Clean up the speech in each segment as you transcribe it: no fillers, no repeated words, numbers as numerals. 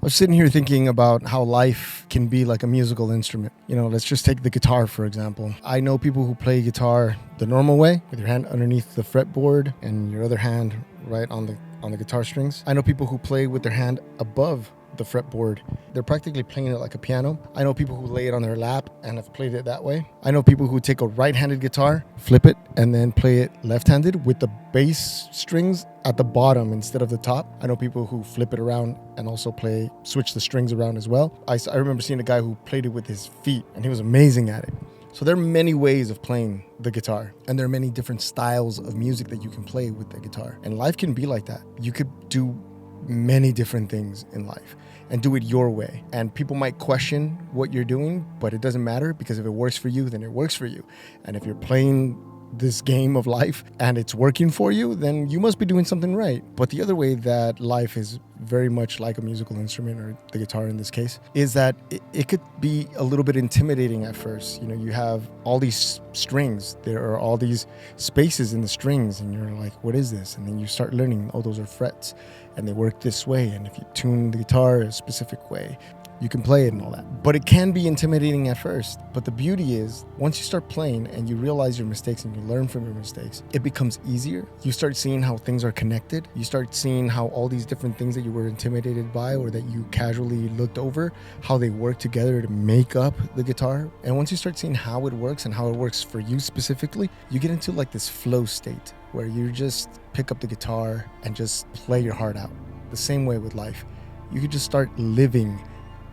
was sitting here thinking about how life can be like a musical instrument. Let's just take the guitar, for example. I know people who play guitar the normal way, with your hand underneath the fretboard and your other hand right on the guitar strings. I know people who play with their hand above the fretboard. They're practically playing it like a piano. I know people who lay it on their lap and have played it that way. I know people who take a right-handed guitar, flip it, and then play it left-handed with the bass strings at the bottom instead of the top. I know people who flip it around and also switch the strings around as well. I remember seeing a guy who played it with his feet, and he was amazing at it. So there are many ways of playing the guitar, and there are many different styles of music that you can play with the guitar. And life can be like that. You could do many different things in life and do it your way. And people might question what you're doing, but it doesn't matter, because if it works for you, then it works for you. And if you're playing this game of life and it's working for you, then you must be doing something right. But the other way that life is very much like a musical instrument, or the guitar in this case, is that it could be a little bit intimidating at first. You have all these strings, there are all these spaces in the strings, and you're like, what is this? And then you start learning, oh, those are frets and they work this way, and if you tune the guitar a specific way, you can play it and all that. But it can be intimidating at first. But the beauty is, once you start playing and you realize your mistakes and you learn from your mistakes, it becomes easier. You start seeing how things are connected. You start seeing how all these different things that you were intimidated by, or that you casually looked over, how they work together to make up the guitar. And once you start seeing how it works and how it works for you specifically, you get into like this flow state where you just pick up the guitar and just play your heart out. The same way with life. You could just start living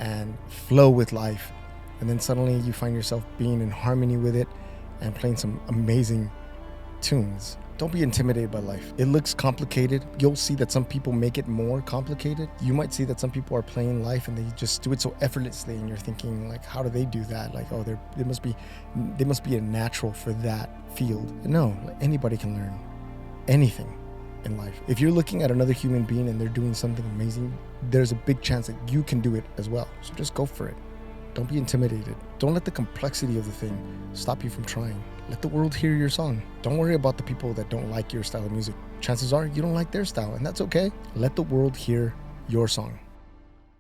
and flow with life, and then suddenly you find yourself being in harmony with it and playing some amazing tunes. Don't be intimidated by life. It looks complicated. You'll see that some people make it more complicated. You might see that some people are playing life and they just do it so effortlessly, and you're thinking like, how do they do that? Like, oh, they must be a natural for that field. No, anybody can learn anything in life. If you're looking at another human being and they're doing something amazing, there's a big chance that you can do it as well. So just go for it. Don't be intimidated. Don't let the complexity of the thing stop you from trying. Let the world hear your song. Don't worry about the people that don't like your style of music. Chances are you don't like their style, and that's okay. Let the world hear your song.